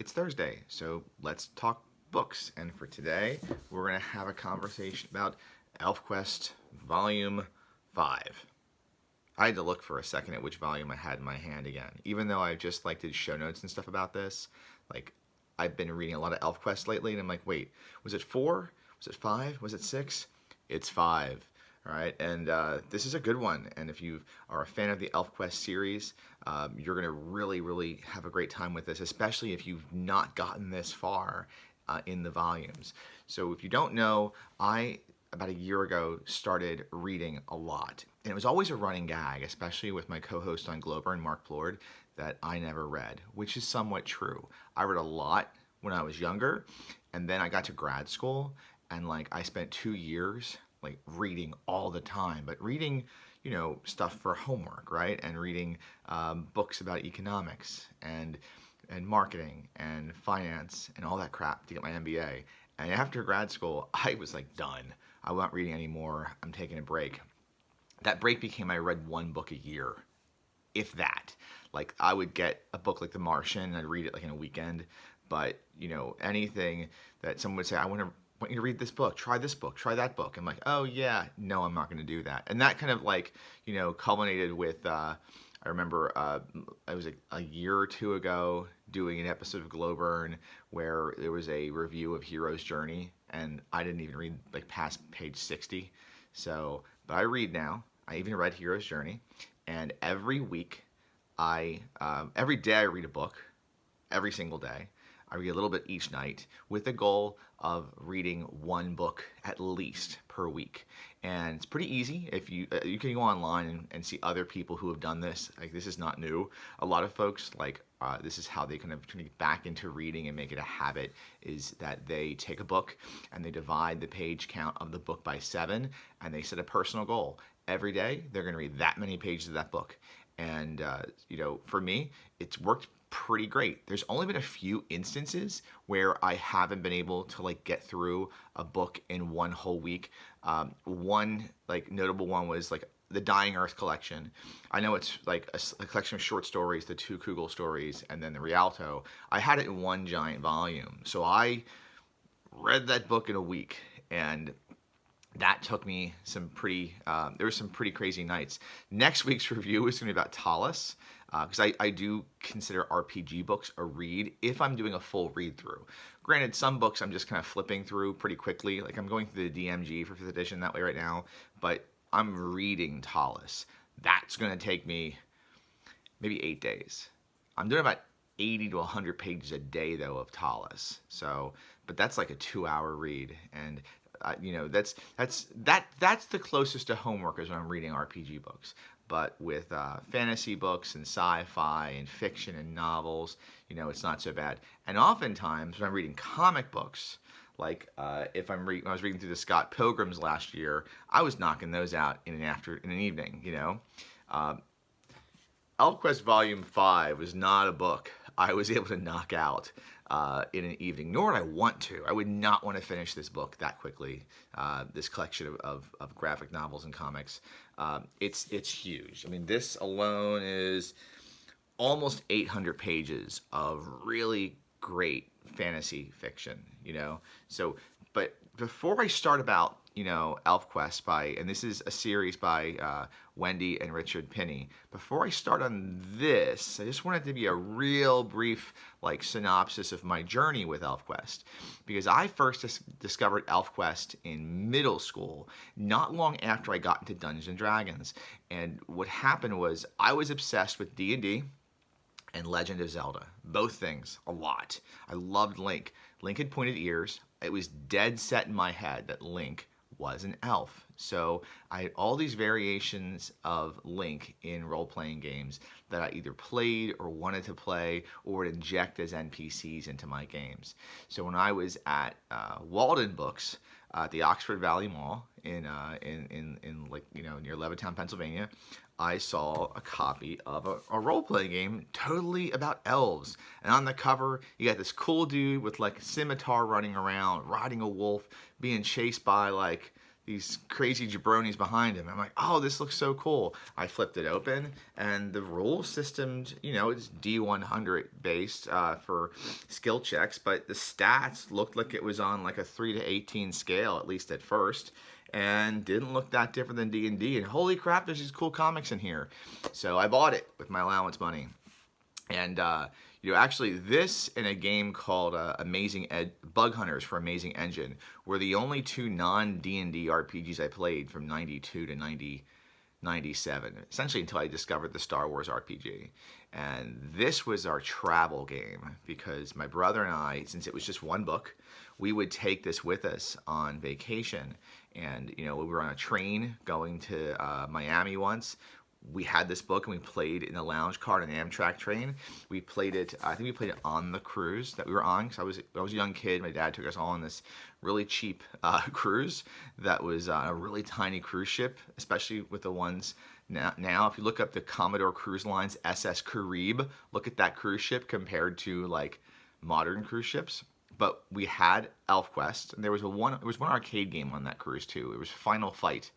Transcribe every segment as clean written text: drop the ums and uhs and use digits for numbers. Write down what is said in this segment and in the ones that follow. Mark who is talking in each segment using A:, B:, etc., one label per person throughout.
A: it's Thursday, so let's talk books. And for today, we're going to have a conversation about ElfQuest Volume 5. I had to look for a second at which volume I had in my hand again. Even though I just did show notes and stuff about this, I've been reading a lot of ElfQuest lately, and I'm like, wait, was it 4? Was it 5? Was it 6? It's 5. All right, and this is a good one. And if you are a fan of the ElfQuest series, you're going to really, really have a great time with this, especially if you've not gotten this far in the volumes. So if you don't know, I, about a year ago, started reading a lot. And it was always a running gag, especially with my co-host on Glober and Mark Plord, that I never read, which is somewhat true. I read a lot when I was younger, and then I got to grad school, and I spent 2 years reading all the time, but reading, stuff for homework, right? And reading books about economics and marketing and finance and all that crap to get my MBA. And after grad school, I was done. I wasn't reading anymore. I'm taking a break. That break became I read one book a year, if that. I would get a book like The Martian, and I'd read it in a weekend. But, anything that someone would say, I want you to read this book, try that book. I'm like, oh yeah, no, I'm not going to do that. And that kind of culminated with, I remember I was a year or two ago doing an episode of Glowburn where there was a review of Hero's Journey, and I didn't even read past page 60. So, but I read now. I even read Hero's Journey, and every week, every day I read a book, every single day. I read a little bit each night with the goal of reading one book at least per week. And it's pretty easy. If you can go online and see other people who have done this. This is not new. A lot of folks this is how they kind of get back into reading and make it a habit, is that they take a book and they divide the page count of the book by 7, and they set a personal goal. Every day they're going to read that many pages of that book. And for me, it's worked pretty great. There's only been a few instances where I haven't been able to get through a book in one whole week. One notable one was the Dying Earth collection. I know it's a collection of short stories, the 2 Kugel stories, and then the Rialto. I had it in one giant volume, so I read that book in a week, and that took me some pretty, there were some pretty crazy nights. Next week's review is going to be about Tallis, because I do consider RPG books a read if I'm doing a full read through. Granted, some books I'm just kind of flipping through pretty quickly. I'm going through the DMG for 5th edition that way right now, but I'm reading Tallis. That's going to take me maybe 8 days. I'm doing about 80 to 100 pages a day though of Tallis. So, but that's a 2-hour read, and that's the closest to homework as when I'm reading RPG books. But with fantasy books and sci-fi and fiction and novels, it's not so bad. And oftentimes when I'm reading comic books, when I was reading through the Scott Pilgrims last year, I was knocking those out in an evening. ElfQuest Volume 5 was not a book I was able to knock out in an evening, nor would I want to. I would not want to finish this book that quickly, this collection of graphic novels and comics. It's huge. I mean, this alone is almost 800 pages of really great fantasy fiction, So, but before I start about, ElfQuest and this is a series by Wendy and Richard Pini. Before I start on this, I just wanted to be a real brief synopsis of my journey with ElfQuest, because I first discovered ElfQuest in middle school, not long after I got into Dungeons and Dragons. And what happened was I was obsessed with D&D and Legend of Zelda, both things, a lot. I loved Link. Link had pointed ears. It was dead set in my head that Link was an elf. So I had all these variations of Link in role-playing games that I either played or wanted to play or would inject as NPCs into my games. So when I was at Walden Books at the Oxford Valley Mall in near Levittown, Pennsylvania, I saw a copy of a role-playing game totally about elves. And on the cover, you got this cool dude with a scimitar running around, riding a wolf, being chased by these crazy jabronis behind him. I'm like, oh, this looks so cool. I flipped it open, and the rule system, it's D100 based for skill checks, but the stats looked like it was on like a 3 to 18 scale, at least at first, and didn't look that different than D&D. And holy crap, there's these cool comics in here. So I bought it with my allowance money. And actually, this in a game called Bug Hunters for Amazing Engine were the only two non-D&D RPGs I played from 92 to 97, essentially until I discovered the Star Wars RPG. And this was our travel game, because my brother and I, since it was just one book, we would take this with us on vacation. And, we were on a train going to Miami once. We had this book and we played in the lounge car on an Amtrak train. We played it, I think we played it on the cruise that we were on, because I was a young kid. My dad took us all on this really cheap cruise that was a really tiny cruise ship, especially with the ones now. If you look up the Commodore Cruise Line's SS Carib, look at that cruise ship compared to like modern cruise ships. But we had ElfQuest, and there was one arcade game on that cruise too. It was Final Fight.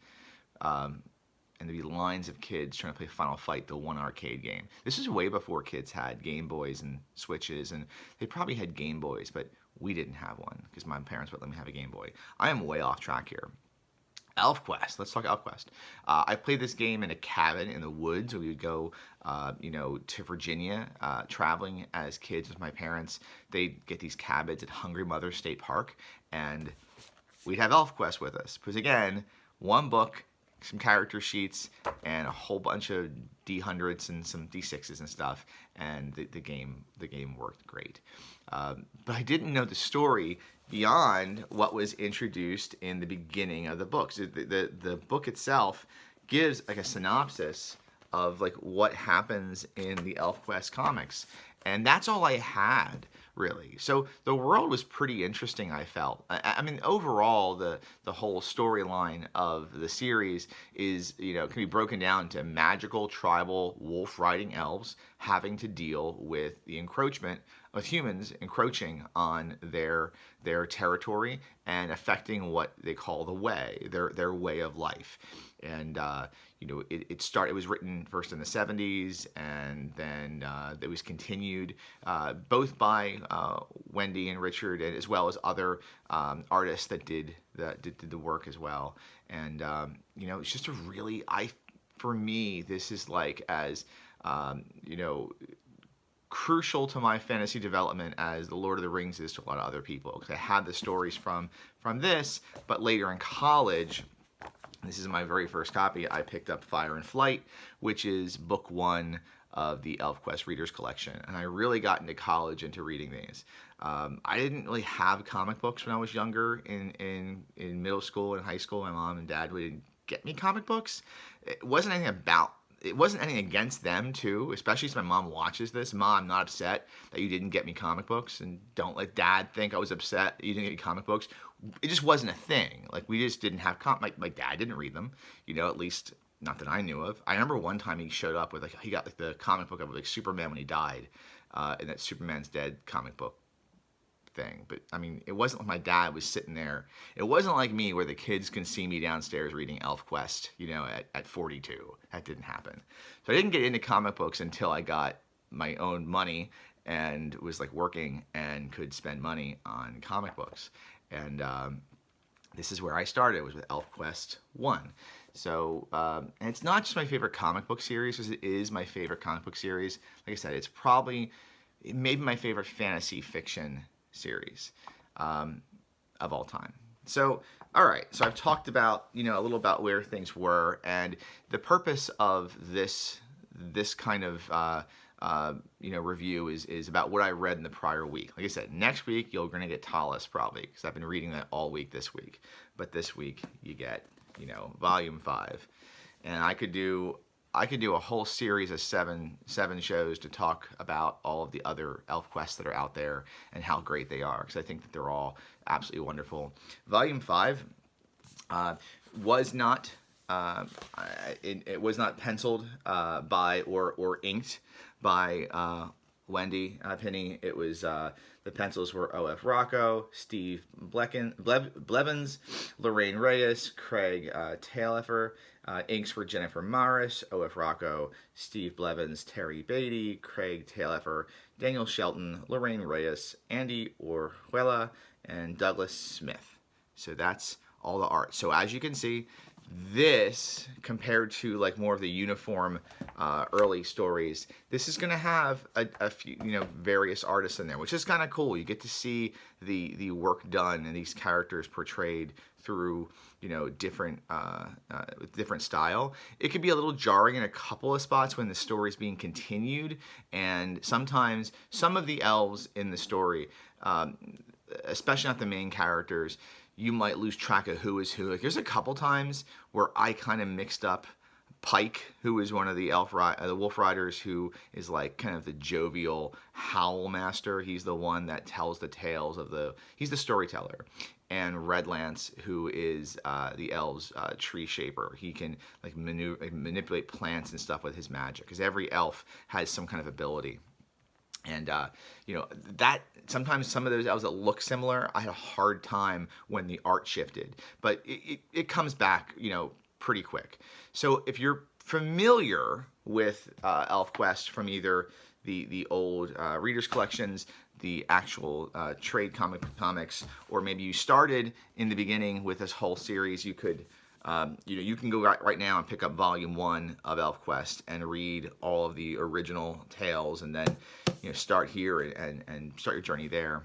A: And there'd be lines of kids trying to play Final Fight, the one arcade game. This is way before kids had Game Boys and Switches, and they probably had Game Boys, but we didn't have one because my parents wouldn't let me have a Game Boy. I am way off track here. ElfQuest. Let's talk ElfQuest. I played this game in a cabin in the woods. We would go, to Virginia, traveling as kids with my parents. They'd get these cabins at Hungry Mother State Park, and we'd have ElfQuest with us. Because again, one book, some character sheets, and a whole bunch of D100s and some D6s and stuff, and the game worked great. But I didn't know the story beyond what was introduced in the beginning of the book. So the book itself gives like a synopsis of like what happens in the ElfQuest comics, and that's all I had, really. So the world was pretty interesting, I felt. I mean, overall, the whole storyline of the series is, can be broken down to magical, tribal, wolf-riding elves having to deal with the encroachment of humans encroaching on their territory and affecting what they call the way, their way of life. And it was written first in the 70s, and then it was continued both by Wendy and Richard, as well as other artists that did the work as well. And it's just a really, for me, this is like as crucial to my fantasy development as The Lord of the Rings is to a lot of other people, because I had the stories from this, but later in college, this is my very first copy, I picked up Fire and Flight, which is book 1 of the ElfQuest Readers Collection, and I really got into college into reading these. I didn't really have comic books when I was younger. In middle school and high school, my mom and dad wouldn't get me comic books. It wasn't anything against them, too, especially since my mom watches this. Mom, I'm not upset that you didn't get me comic books, and don't let Dad think I was upset that you didn't get me comic books. It just wasn't a thing. Like, we just didn't have my dad didn't read them, at least not that I knew of. I remember one time he showed up with, he got, the comic book of, Superman when he died, and that Superman's Dead comic book thing. But I mean, it wasn't like my dad was sitting there. It wasn't like me where the kids can see me downstairs reading ElfQuest, at 42. That didn't happen. So I didn't get into comic books until I got my own money and was like working and could spend money on comic books. And this is where I started, was with ElfQuest 1. So, and it's not just my favorite comic book series, because it is my favorite comic book series. Like I said, it may be my favorite fantasy fiction series of all time. So, all right. So I've talked about, a little about where things were, and the purpose of this kind of review is about what I read in the prior week. Like I said, next week you're going to get Tallis probably, because I've been reading that all week this week. But this week you get, Volume 5, and I could do a whole series of seven shows to talk about all of the other ElfQuests that are out there and how great they are, because I think that they're all absolutely wonderful. Volume 5 was not it was not penciled by or inked by Wendy Pini. It was the pencils were O.F. Rocco, Steve Blevins, Lorraine Reyes, Craig Taillefer. Inks were Jennifer Morris, O.F. Rocco, Steve Blevins, Terry Beatty, Craig Taillefer, Daniel Shelton, Lorraine Reyes, Andy Orjuela, and Douglas Smith. So that's all the art. So as you can see, this compared to like more of the uniform early stories, this is going to have a few, various artists in there, which is kind of cool. You get to see the work done and these characters portrayed through different different style. It could be a little jarring in a couple of spots when the story is being continued, and sometimes some of the elves in the story, especially not the main characters, you might lose track of who is who. Like there's a couple times where I kind of mixed up Pike, who is one of the the Wolf Riders, who is like kind of the jovial howl master. He's the one that tells the tales of he's the storyteller. And Redlance, who is the elves' tree shaper. He can like manipulate plants and stuff with his magic, because every elf has some kind of ability. And that sometimes some of those elves that look similar, I had a hard time when the art shifted, but it comes back pretty quick. So if you're familiar with ElfQuest from either the old readers collections, the actual trade comics, or maybe you started in the beginning with this whole series, you could you can go right now and pick up Volume 1 of ElfQuest and read all of the original tales, and then start here and start your journey there.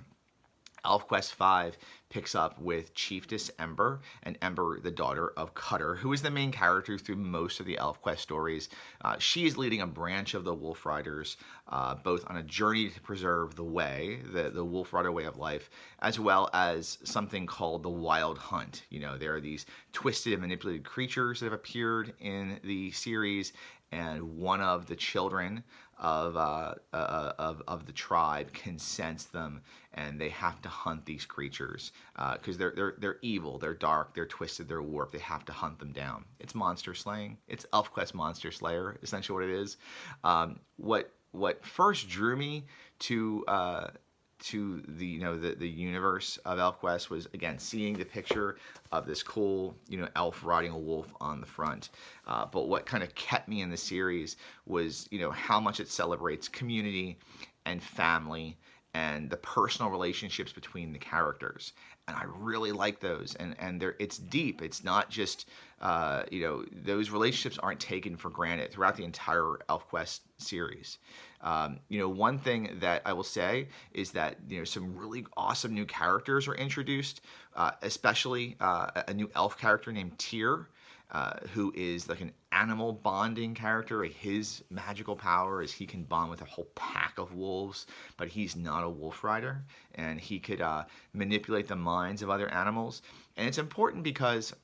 A: ElfQuest 5 picks up with Chiefess Ember, and Ember, the daughter of Cutter, who is the main character through most of the ElfQuest stories. She is leading a branch of the Wolf Riders, both on a journey to preserve the way, the Wolf Rider way of life, as well as something called the Wild Hunt. There are these twisted and manipulated creatures that have appeared in the series, and one of the children of the tribe can sense them, and they have to hunt these creatures because they're evil, they're dark, they're twisted, they're warped. They have to hunt them down. It's monster slaying. It's ElfQuest Monster Slayer, essentially what it is. What first drew me to the universe of ElfQuest was, again, seeing the picture of this cool elf riding a wolf on the front. But what kind of kept me in the series was how much it celebrates community and family and the personal relationships between the characters. And I really like those, and it's deep. It's not just those relationships aren't taken for granted throughout the entire ElfQuest series. One thing that I will say is that some really awesome new characters are introduced, especially a new elf character named Tyr, who is like an animal bonding character. His magical power is he can bond with a whole pack of wolves, but he's not a wolf rider, and he could manipulate the minds of other animals. And it's important because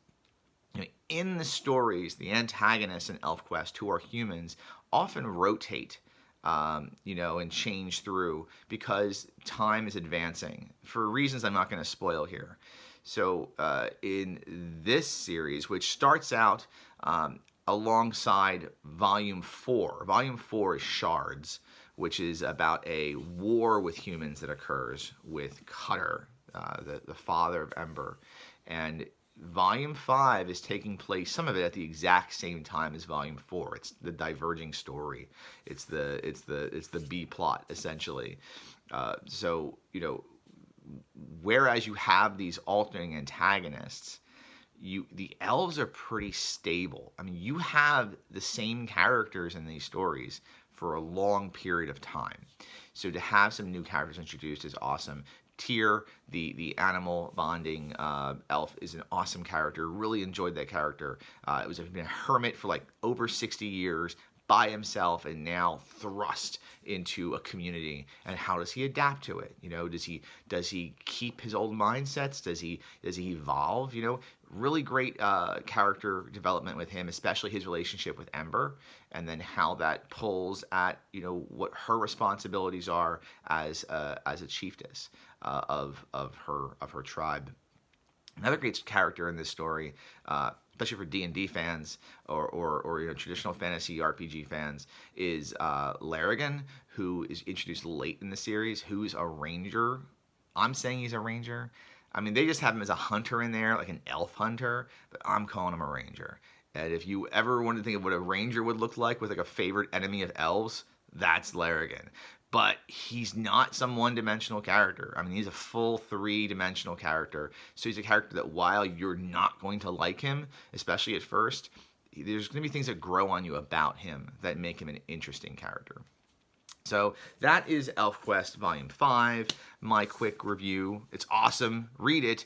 A: in the stories, the antagonists in ElfQuest, who are humans, often rotate and change through because time is advancing for reasons I'm not going to spoil here. So in this series, which starts out alongside Volume 4, Volume 4 is Shards, which is about a war with humans that occurs with Cutter, the father of Ember. And Volume 5 is taking place, some of it at the exact same time as Volume 4. It's the diverging story. It's the B plot, essentially. So whereas you have these alternating antagonists, the elves are pretty stable. I mean, you have the same characters in these stories for a long period of time. So to have some new characters introduced is awesome. Tyr, the animal bonding elf, is an awesome character. Really enjoyed that character. It was been a hermit for like over 60 years by himself, and now thrust into a community. And how does he adapt to it? Does he keep his old mindsets? Does he evolve? Really great character development with him, especially his relationship with Ember, and then how that pulls at what her responsibilities are as a chiefess of her tribe. Another great character in this story, especially for D&D fans or you know, traditional fantasy RPG fans, is Larrigan, who is introduced late in the series, who's a ranger. I'm saying he's a ranger. I mean, they just have him as a hunter in there, like an elf hunter, but I'm calling him a ranger. And if you ever want to think of what a ranger would look like with like a favorite enemy of elves, that's Larrigan. But he's not some one-dimensional character. I mean, he's a full three-dimensional character. So he's a character that while you're not going to like him, especially at first, there's going to be things that grow on you about him that make him an interesting character. So that is ElfQuest Volume 5, my quick review. It's awesome. Read it.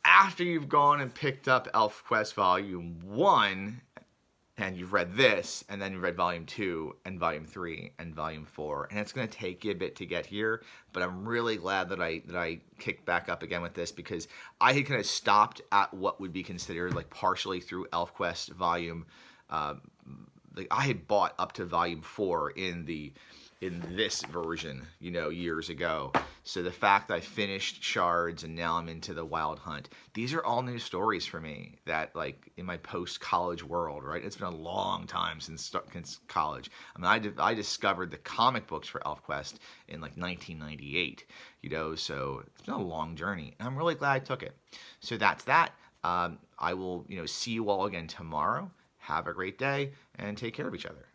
A: After you've gone and picked up ElfQuest Volume 1, and you've read this, and then you've read Volume 2, and Volume 3, and Volume 4, and it's going to take you a bit to get here, but I'm really glad that I kicked back up again with this, because I had kind of stopped at what would be considered like partially through ElfQuest Volume. Like I had bought up to Volume 4 in this version, you know, years ago. So the fact that I finished Shards and now I'm into the Wild Hunt, these are all new stories for me that, like, in my post-college world, right? It's been a long time since college. I mean, I discovered the comic books for ElfQuest in, like, 1998, you know, so it's been a long journey. And I'm really glad I took it. So that's that. I will, you know, see you all again tomorrow. Have a great day and take care of each other.